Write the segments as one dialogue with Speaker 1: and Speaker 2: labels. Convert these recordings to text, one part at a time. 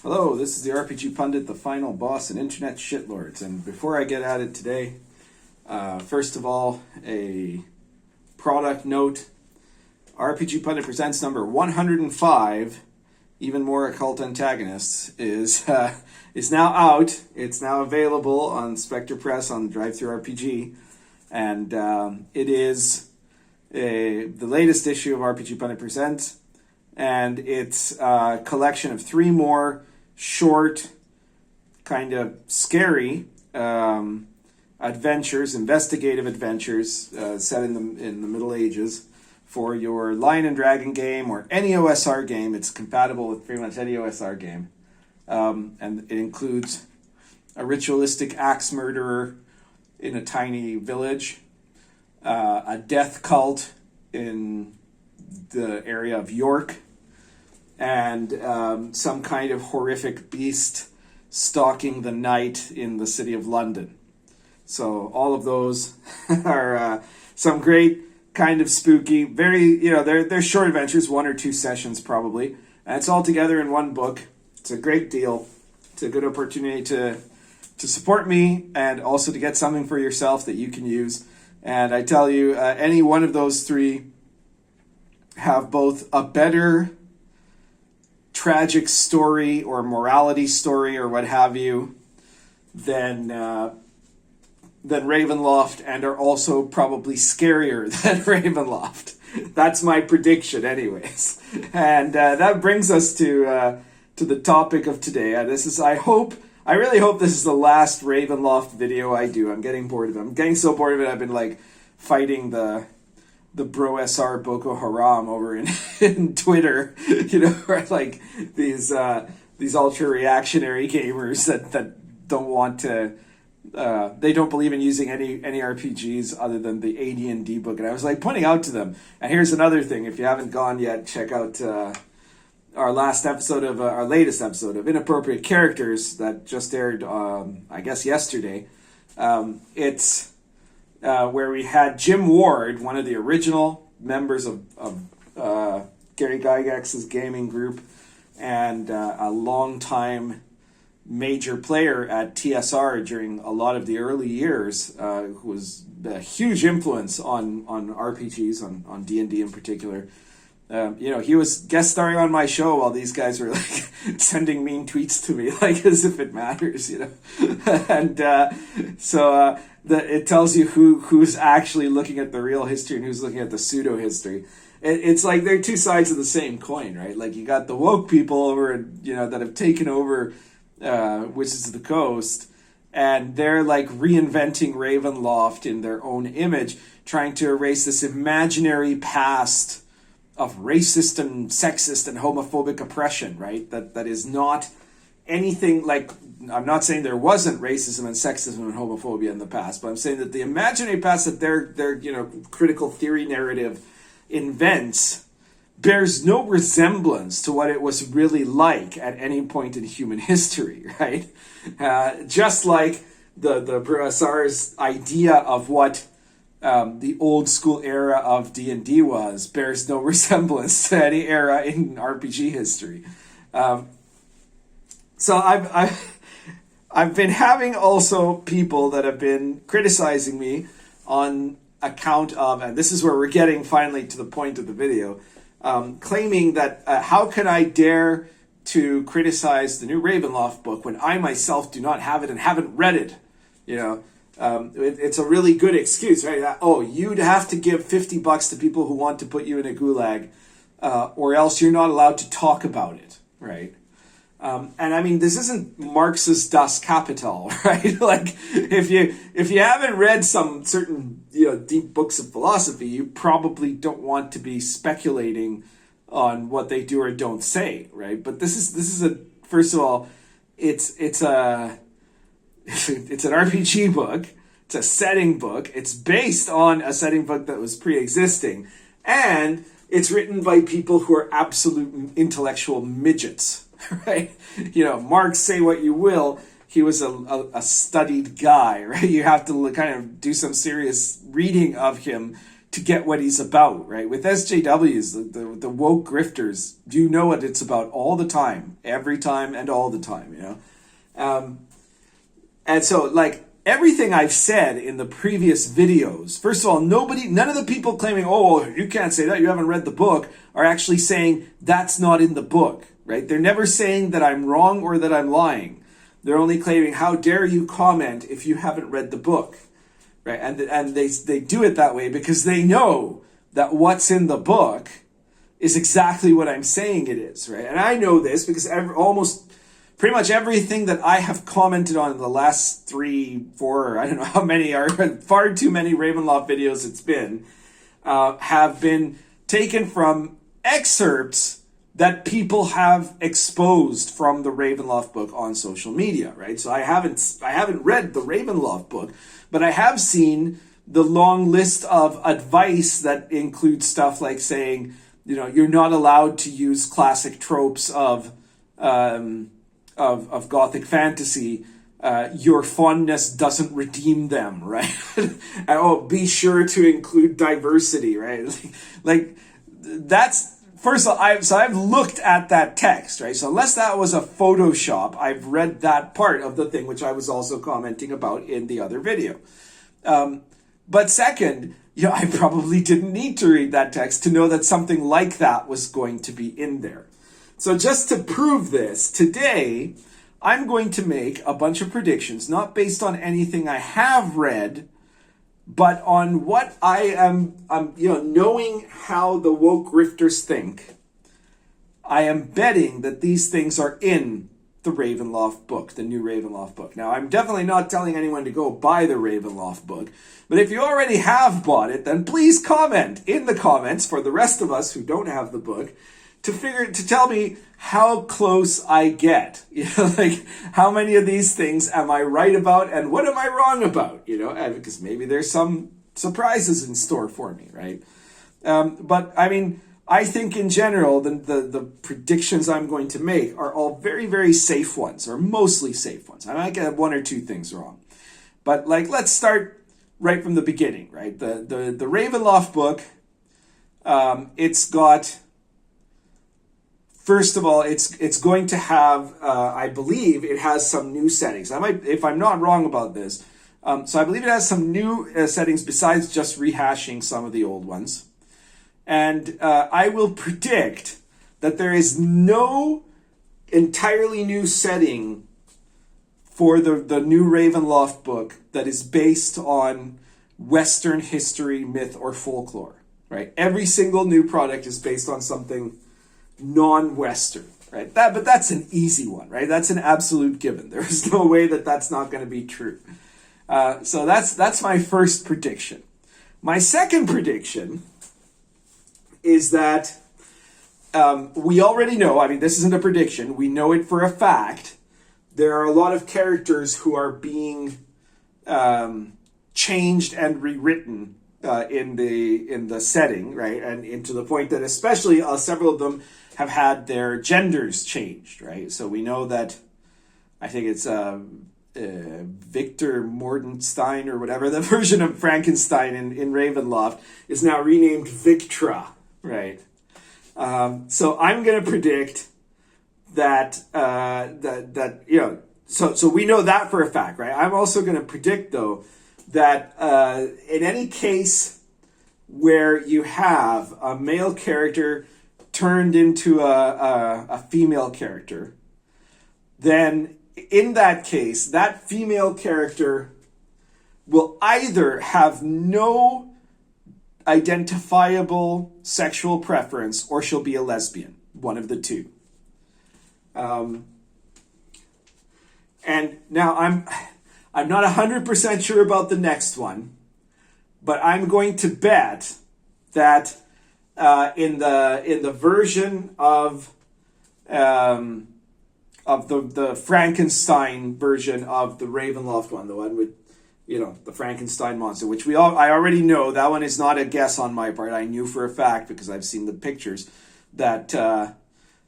Speaker 1: Hello, this is the RPG Pundit, the final boss in Internet Shitlords. And before I get at it today, first of all, a product note. RPG Pundit Presents number 105, Even More Occult Antagonists, is now out. It's now available on Spectre Press on Drive-Thru RPG. And it is the latest issue of RPG Pundit Presents. And it's a collection of 3 more short, kind of scary adventures, investigative adventures set in the Middle Ages for your Lion and Dragon game or any OSR game. It's compatible with pretty much any OSR game. And it includes a ritualistic axe murderer in a tiny village, a death cult in the area of York, and some kind of horrific beast stalking the night in the city of London. So all of those are some great kind of spooky, very, they're short adventures, 1 or 2 sessions probably. And it's all together in one book. It's a great deal. It's a good opportunity to support me and also to get something for yourself that you can use. And I tell you, any one of those 3 have both a better tragic story or morality story or what have you than Ravenloft, and are also probably scarier than Ravenloft. That's my prediction anyways. And that brings us to the topic of today. I really hope this is the last Ravenloft video I do. I'm getting bored of it. I'm getting so bored of it, I've been fighting the Bro SR Boko Haram over in Twitter, or these ultra reactionary gamers that don't want to, they don't believe in using any RPGs other than the AD&D book. And I was pointing out to them, and here's another thing, if you haven't gone yet, check out our latest episode of Inappropriate Characters that just aired, I guess yesterday. It's where we had Jim Ward, one of the original members of Gary Gygax's gaming group, and a longtime major player at TSR during a lot of the early years, who was a huge influence on RPGs, on D&D in particular. He was guest starring on my show while these guys were sending mean tweets to me, as if it matters, and so it tells you who's actually looking at the real history and who's looking at the pseudo history. It's they're 2 sides of the same coin, right? You got the woke people over, that have taken over Wizards of the Coast, and they're reinventing Ravenloft in their own image, trying to erase this imaginary past of racist and sexist and homophobic oppression, right? That is not anything I'm not saying there wasn't racism and sexism and homophobia in the past, but I'm saying that the imaginary past that their critical theory narrative invents bears no resemblance to what it was really like at any point in human history, right? Just like the Bruasar's idea of what the old school era of D&D bears no resemblance to any era in RPG history. So I've been having also people that have been criticizing me on account of, and this is where we're getting finally to the point of the video, claiming that how can I dare to criticize the new Ravenloft book when I myself do not have it and haven't read it, It's a really good excuse, right? You'd have to give $50 to people who want to put you in a gulag, or else you're not allowed to talk about it, right? And I mean, this isn't Marx's Das Kapital, right? If you haven't read some certain deep books of philosophy, you probably don't want to be speculating on what they do or don't say, right? But this is first of all, it's an RPG book. It's a setting book. It's based on a setting book that was pre-existing. And it's written by people who are absolute intellectual midgets, right? Marx, say what you will, he was a studied guy, right? You have to kind of do some serious reading of him to get what he's about, right? With SJWs, the woke grifters, you know what it's about all the time, every time and all the time, you know? And so, like, everything I've said in the previous videos, first of all, none of the people claiming, oh, you can't say that, you haven't read the book, are actually saying that's not in the book, right? They're never saying that I'm wrong or that I'm lying. They're only claiming, how dare you comment if you haven't read the book, right? And they do it that way because they know that what's in the book is exactly what I'm saying it is, right? And I know this because pretty much everything that I have commented on in the last 3, 4, I don't know how many, are far too many Ravenloft videos it's been, have been taken from excerpts that people have exposed from the Ravenloft book on social media, right? So I haven't read the Ravenloft book, but I have seen the long list of advice that includes stuff like saying, you know, you're not allowed to use classic tropes of Gothic fantasy. Your fondness doesn't redeem them, right? And, be sure to include diversity, right? Like that's, first of all, I've looked at that text, right? So unless that was a Photoshop, I've read that part of the thing, which I was also commenting about in the other video. But second, you know, I probably didn't need to read that text to know that something like that was going to be in there. So just to prove this, today, I'm going to make a bunch of predictions, not based on anything I have read, but on what I am, knowing how the woke grifters think. I am betting that these things are in the Ravenloft book, the new Ravenloft book. Now, I'm definitely not telling anyone to go buy the Ravenloft book, but if you already have bought it, then please comment in the comments for the rest of us who don't have the book to tell me how close I get. You know, like, how many of these things am I right about and what am I wrong about? You know, and because maybe there's some surprises in store for me, right? But I mean, I think in general, the predictions I'm going to make are all very, very safe ones, or mostly safe ones. I might get 1 or 2 things wrong. But like, let's start right from the beginning, right? The Ravenloft book, it's got, first of all, it's going to have, I believe it has some new settings. I might, if I'm not wrong about this, so I believe it has some new settings besides just rehashing some of the old ones. And I will predict that there is no entirely new setting for the new Ravenloft book that is based on Western history, myth, or folklore, right? Every single new product is based on something non-Western, right? But that's an easy one, right? That's an absolute given. There is no way that that's not going to be true. So that's my first prediction. My second prediction is that we already know, I mean, this isn't a prediction, we know it for a fact, there are a lot of characters who are being changed and rewritten in the setting, right? And to the point that especially several of them have had their genders changed, right? So we know that, I think it's Victor Mordenstein or whatever, the version of Frankenstein in Ravenloft is now renamed Victra, right? So I'm going to predict that so we know that for a fact, right? I'm also going to predict, though, that in any case where you have a male character turned into a female character, then in that case, that female character will either have no identifiable sexual preference or she'll be a lesbian, one of the two. And now I'm not 100% sure about the next one, but I'm going to bet that in the version of the Frankenstein version of the Ravenloft one, the one with, the Frankenstein monster, which I already know, that one is not a guess on my part. I knew for a fact because I've seen the pictures that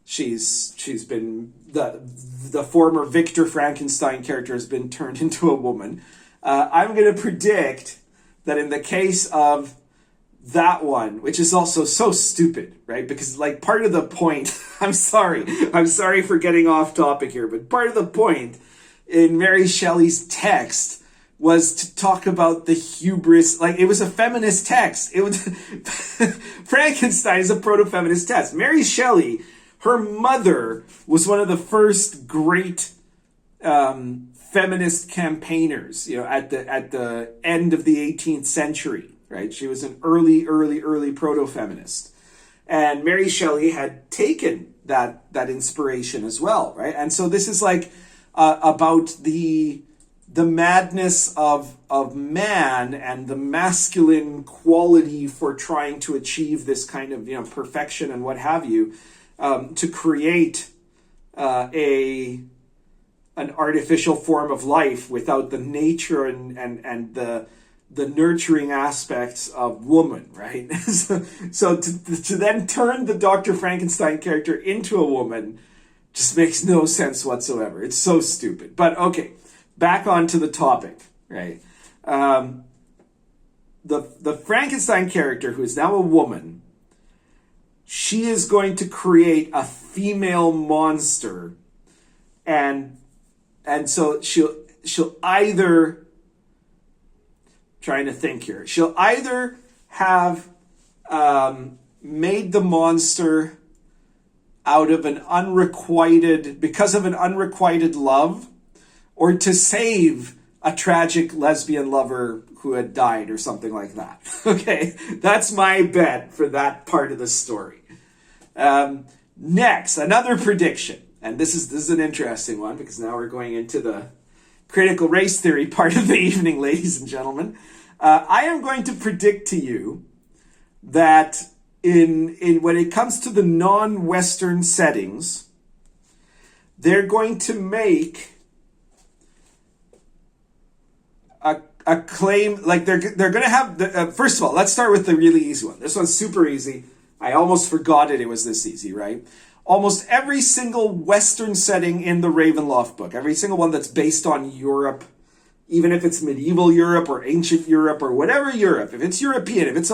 Speaker 1: she's been, the former Victor Frankenstein character has been turned into a woman. I'm going to predict that in the case of that one, which is also so stupid, right? Because like part of the point, I'm sorry for getting off topic here, but part of the point in Mary Shelley's text was to talk about the hubris, like it was a feminist text. It was Frankenstein is a proto-feminist text. Mary Shelley, her mother was one of the first great feminist campaigners, at the end of the 18th century, right? She was an early proto-feminist. And Mary Shelley had taken that inspiration as well, right? And so this is like about the madness of man and the masculine quality for trying to achieve this kind of, perfection and what have you, to create an artificial form of life without the nature and the nurturing aspects of woman, right? so to then turn the Dr. Frankenstein character into a woman just makes no sense whatsoever. It's so stupid. But okay, back onto the topic, right? The Frankenstein character, who is now a woman, she is going to create a female monster, and so she'll either, trying to think here, she'll either have made the monster out of because of an unrequited love, or to save a tragic lesbian lover who had died or something like that. Okay, that's my bet for that part of the story. Next, another prediction. And this is an interesting one, because now we're going into the critical race theory part of the evening, ladies and gentlemen. I am going to predict to you that in when it comes to the non-Western settings, they're going to make a claim, like they're going to have first of all, let's start with the really easy one. This one's super easy. I almost forgot it was this easy, right? Almost every single Western setting in the Ravenloft book, every single one that's based on Europe, even if it's medieval Europe or ancient Europe or whatever Europe, if it's European, if it's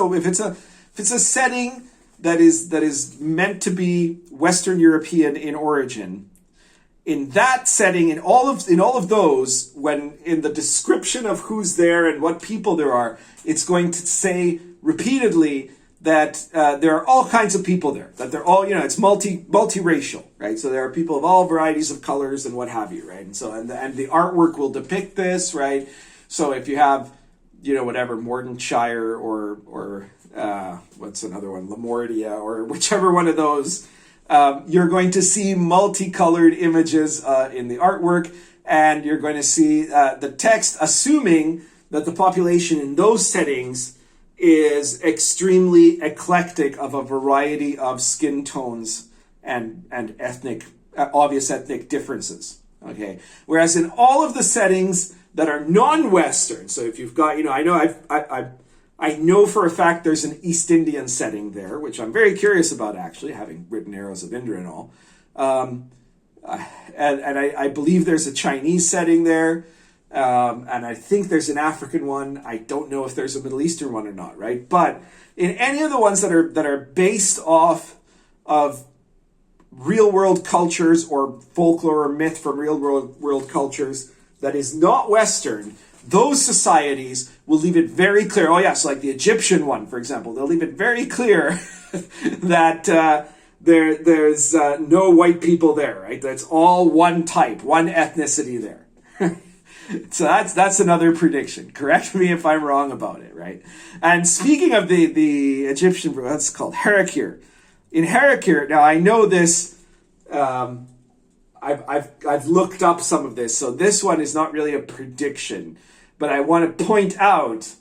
Speaker 1: a setting that is meant to be Western European in origin, in that setting, in all of those, when in the description of who's there and what people there are, it's going to say repeatedly that there are all kinds of people there, that they're all, it's multiracial, right? So there are people of all varieties of colors and what have you, right? And so, and the artwork will depict this, right? So if you have, whatever, Mordenshire or what's another one, Lamordia, or whichever one of those, you're going to see multicolored images in the artwork, and you're going to see the text, assuming that the population in those settings is extremely eclectic of a variety of skin tones and obvious ethnic differences. Okay, whereas in all of the settings that are non-Western, so if you've got, I know for a fact there's an East Indian setting there, which I'm very curious about, actually, having written Arrows of Indra and all. And I believe there's a Chinese setting there. And I think there's an African one. I don't know if there's a Middle Eastern one or not, right? But in any of the ones that are based off of real world cultures or folklore or myth from real world cultures that is not Western, those societies will leave it very clear. Oh yes, like the Egyptian one, for example, they'll leave it very clear that there's no white people there, right? That's all one type, one ethnicity there. So that's another prediction. Correct me if I'm wrong about it, right? And speaking of the Egyptian, that's called Heracure. In Heracure, now I know this. I've looked up some of this, so this one is not really a prediction, but I want to point out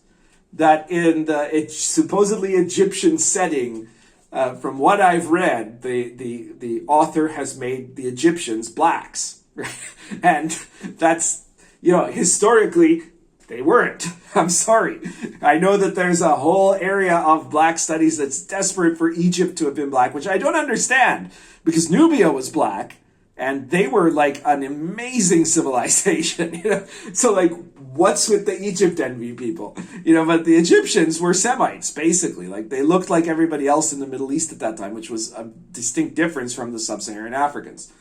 Speaker 1: that in the supposedly Egyptian setting, from what I've read, the author has made the Egyptians blacks, right? And that's, historically, they weren't. I'm sorry. I know that there's a whole area of black studies that's desperate for Egypt to have been black, which I don't understand, because Nubia was black, and they were like an amazing civilization, you know. So like, what's with the Egypt envy people, you know? But the Egyptians were Semites, basically. Like, they looked like everybody else in the Middle East at that time, which was a distinct difference from the sub-Saharan Africans.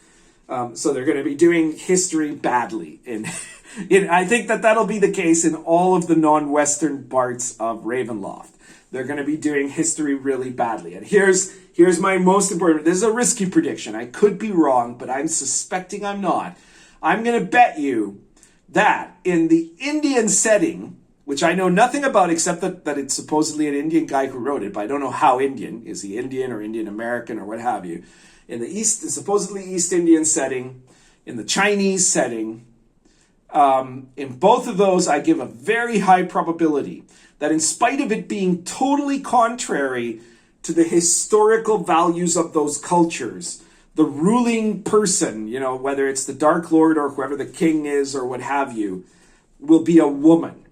Speaker 1: So they're going to be doing history badly. I think that'll be the case in all of the non-Western parts of Ravenloft. They're going to be doing history really badly. And here's my most important, this is a risky prediction. I could be wrong, but I'm suspecting I'm not. I'm going to bet you that in the Indian setting, which I know nothing about except that it's supposedly an Indian guy who wrote it, but I don't know how Indian. Is he Indian or Indian American or what have you? In the supposedly East Indian setting, in the Chinese setting, in both of those, I give a very high probability that in spite of it being totally contrary to the historical values of those cultures, the ruling person, you know, whether it's the Dark Lord or whoever the king is or what have you, will be a woman.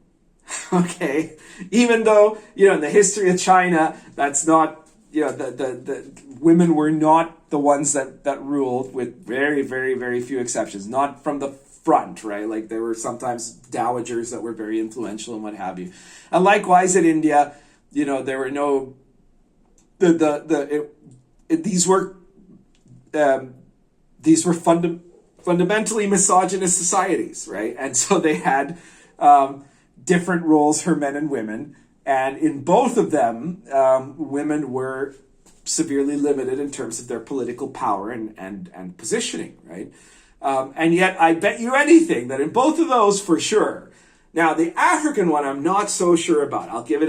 Speaker 1: Okay? Even though, you know, in the history of China, that's not, you know, the women were not the ones that ruled, with very, very, very few exceptions. Not from the front, right? Like, there were sometimes dowagers that were very influential and what have you. And likewise in India, you know, there were no these were fundamentally misogynist societies, right? And so they had different roles for men and women, and in both of them, women were severely limited in terms of their political power and positioning, right? And yet, I bet you anything that in both of those, for sure. Now, the African one, I'm not so sure about. I'll give it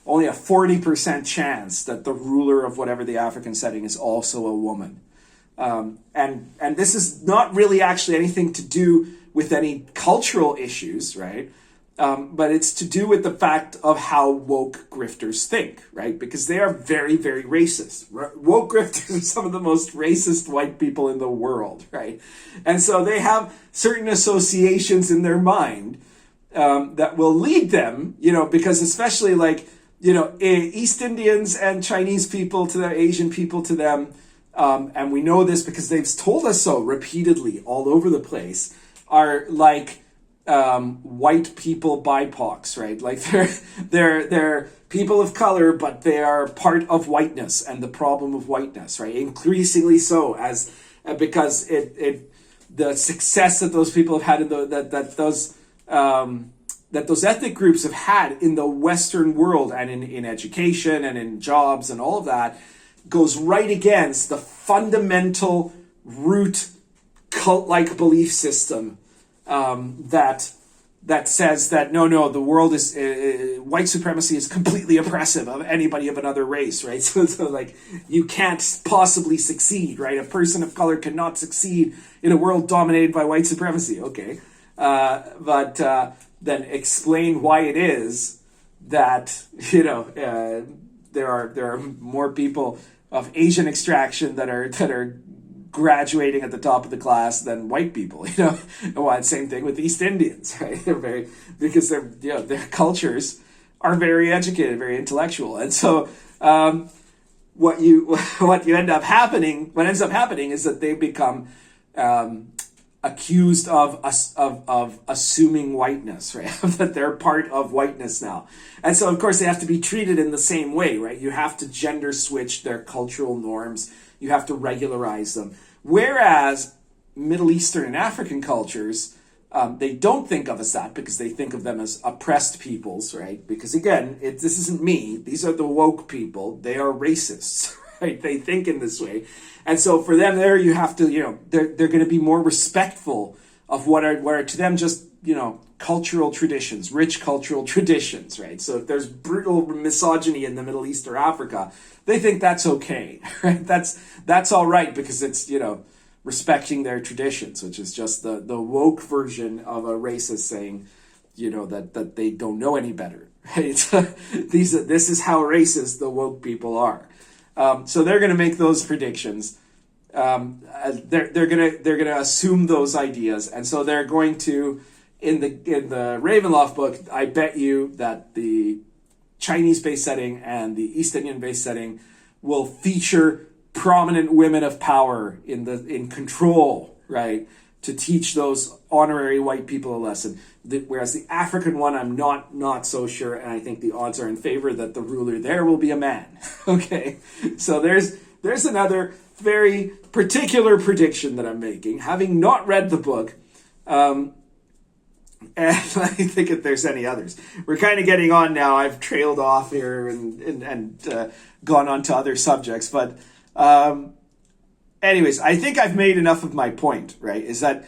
Speaker 1: only a 40% chance that the ruler of whatever the African setting is also a woman. And this is not really actually anything to do with any cultural issues, right? But it's to do with the fact of how woke grifters think, right? Because they are very, very racist. Woke grifters are some of the most racist white people in the world, right? And so they have certain associations in their mind that will lead them, you know, because especially like, you know, East Indians and Chinese people to them, Asian people to them, and we know this because they've told us so repeatedly all over the place, are like white people BIPOCs, right? Like they're people of color, but they are part of whiteness and the problem of whiteness, right? Increasingly so, as because the success that those people have had in that those ethnic groups have had in the Western world and in education and in jobs and all of that goes right against the fundamental root cult-like belief system that says that no, the world is white supremacy is completely oppressive of anybody of another race, right? So like, you can't possibly succeed, right? A person of color cannot succeed in a world dominated by white supremacy. Okay, but then explain why it is that, you know, there are more people of Asian extraction that are graduating at the top of the class than white people, you know. Well, same thing with East Indians, right? Because their cultures are very educated, very intellectual, and so what ends up happening is that they become accused of assuming whiteness, right? That they're part of whiteness now. And so, of course, they have to be treated in the same way, right? You have to gender switch their cultural norms. You have to regularize them. Whereas Middle Eastern and African cultures, they don't think of us that, because they think of them as oppressed peoples, right? Because again, this isn't me. These are the woke people. They are racists, right? They think in this way. And so for them there, you have to, you know, they're going to be more respectful of what are to them just, you know, cultural traditions, rich cultural traditions, right? So if there's brutal misogyny in the Middle East or Africa, they think that's okay, right? That's all right, because it's, you know, respecting their traditions, which is just the woke version of a racist saying, you know, that they don't know any better, right? This is how racist the woke people are. So they're going to make those predictions. They're gonna assume those ideas, and so they're going to, in the Ravenloft book, I bet you that the Chinese-based setting and the East Indian-based setting will feature prominent women of power in control, right, to teach those honorary white people a lesson. Whereas the African one, I'm not so sure, and I think the odds are in favor that the ruler there will be a man. Okay, so there's another very particular prediction that I'm making, having not read the book. And I think if there's any others. We're kind of getting on now. I've trailed off here and gone on to other subjects. But anyways, I think I've made enough of my point, right? Is that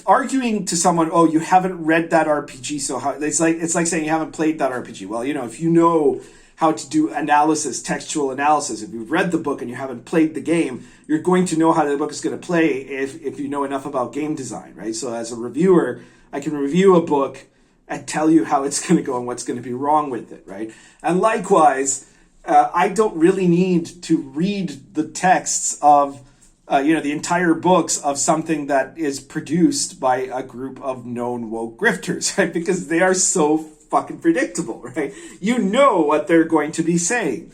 Speaker 1: arguing to someone, oh, you haven't read that RPG, so how... It's like saying you haven't played that RPG. Well, if you know how to do analysis, textual analysis, if you've read the book and you haven't played the game, you're going to know how the book is going to play if you know enough about game design, right? So as a reviewer, I can review a book and tell you how it's going to go and what's going to be wrong with it, right? And likewise, I don't really need to read the texts of, the entire books of something that is produced by a group of known woke grifters, right? Because they are so fucking predictable, right? You know what they're going to be saying.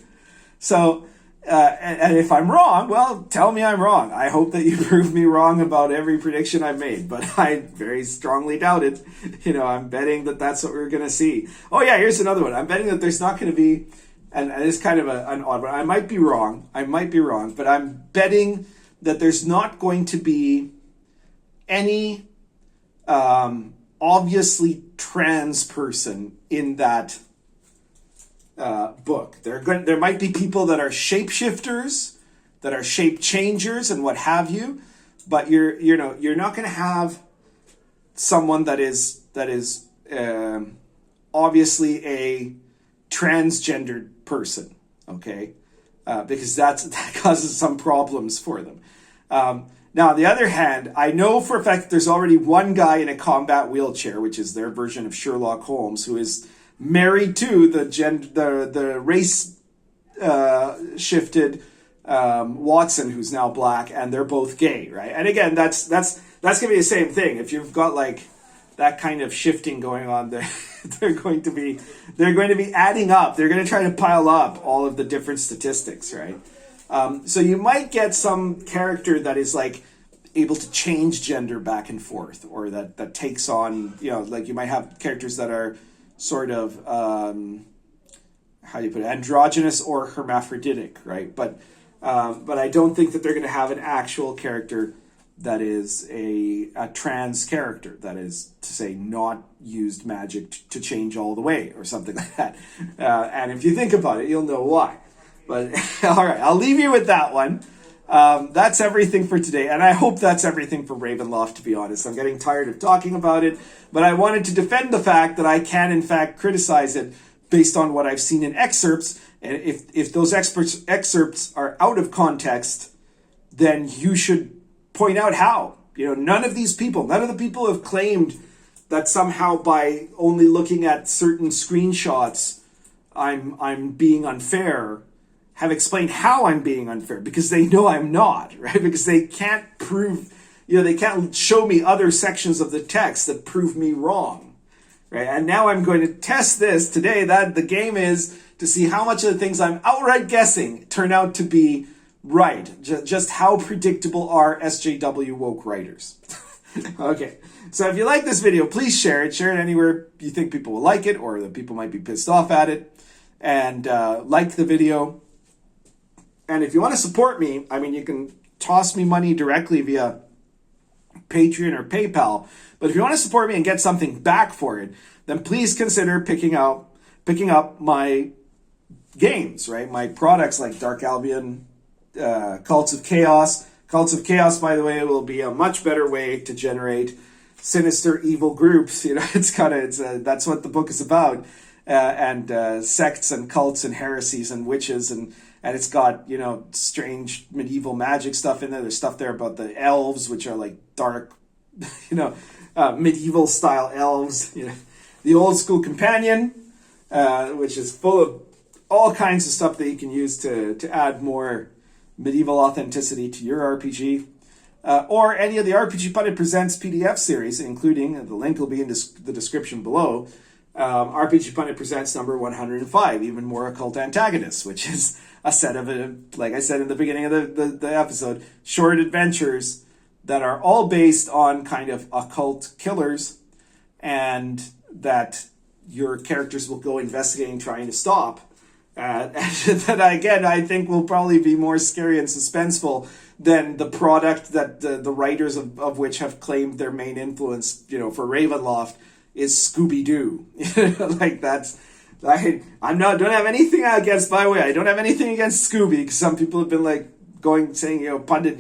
Speaker 1: So, and if I'm wrong, well, tell me I'm wrong. I hope that you prove me wrong about every prediction I've made, but I very strongly doubt it. I'm betting that that's what we're going to see. Oh yeah, here's another one. I'm betting that there's not going to be, and it's kind of an odd one. I might be wrong, but I'm betting that there's not going to be any obviously trans person in that book. There might be people that are shapeshifters, that are shape changers, and what have you, but you're not going to have someone that is obviously a transgendered person, okay? Because that causes some problems for them. Now, on the other hand, I know for a fact that there's already one guy in a combat wheelchair, which is their version of Sherlock Holmes, who is married to the race shifted Watson, who's now black, and they're both gay, right? And again, that's gonna be the same thing. If you've got like that kind of shifting going on, they're going to be adding up. They're going to try to pile up all of the different statistics, right? So you might get some character that is like able to change gender back and forth, or that takes on, like you might have characters that are sort of, how do you put it, androgynous or hermaphroditic, right? But I don't think that they're going to have an actual character that is a trans character, that is to say not used magic to change all the way or something like that. And if you think about it, you'll know why. But all right, I'll leave you with that one. That's everything for today, and I hope that's everything for Ravenloft, to be honest. I'm getting tired of talking about it, but I wanted to defend the fact that I can, in fact, criticize it based on what I've seen in excerpts. And if those excerpts are out of context, then you should point out how. None of the people have claimed that somehow by only looking at certain screenshots, I'm being unfair, have explained how I'm being unfair, because they know I'm not, right? Because they can't prove, they can't show me other sections of the text that prove me wrong, right? And now I'm going to test this today, that the game is to see how much of the things I'm outright guessing turn out to be right. Just how predictable are SJW woke writers. Okay, so if you like this video, please share it. Share it anywhere you think people will like it, or that people might be pissed off at it. And like the video. And if you want to support me, you can toss me money directly via Patreon or PayPal. But if you want to support me and get something back for it, then please consider picking up my games, right? My products like Dark Albion, Cults of Chaos. Cults of Chaos, by the way, will be a much better way to generate sinister, evil groups. That's what the book is about. And sects and cults and heresies and witches, and it's got, strange medieval magic stuff in there. There's stuff there about the elves, which are like dark, medieval style elves. The Old School Companion, which is full of all kinds of stuff that you can use to add more medieval authenticity to your RPG. Or any of the RPGPundit Presents PDF series, including, the link will be in the description below, RPGPundit Presents number 105, Even More Occult Antagonists, which is a set of, like I said in the beginning of the episode, short adventures that are all based on kind of occult killers, and that your characters will go investigating, trying to stop. And that, again, I think will probably be more scary and suspenseful than the product that the writers of which have claimed their main influence, for Ravenloft is Scooby-Doo. Like that's... don't have anything against, by the way, I don't have anything against Scooby, because some people have been like saying, Pundit,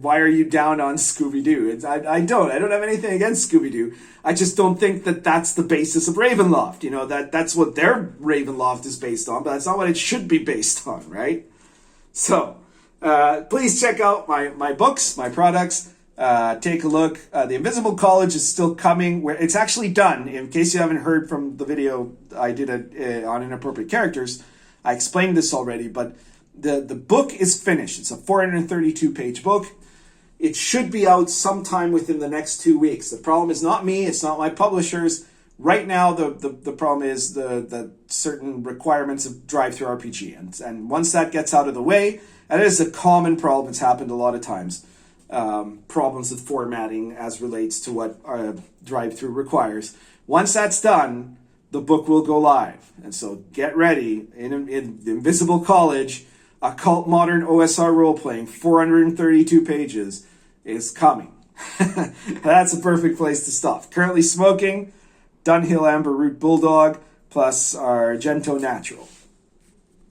Speaker 1: why are you down on Scooby-Doo? I don't have anything against Scooby-Doo. I just don't think that that's the basis of Ravenloft. That's what their Ravenloft is based on, but that's not what it should be based on, right? So, please check out my books, my products. Take a look. The Invisible College is still coming. It's actually done. In case you haven't heard from the video I did on Inappropriate Characters, I explained this already, but the book is finished. It's a 432-page book. It should be out sometime within the next 2 weeks. The problem is not me. It's not my publishers. Right now, the problem is the certain requirements of drive-through RPG. And once that gets out of the way, and it is a common problem. It's happened a lot of times. Problems with formatting as relates to what drive-through requires. Once that's done, the book will go live. And so get ready. In Invisible College, Occult Modern OSR Role-Playing, 432 pages, is coming. That's a perfect place to stop. Currently smoking Dunhill Amber Root Bulldog plus our Gento Natural.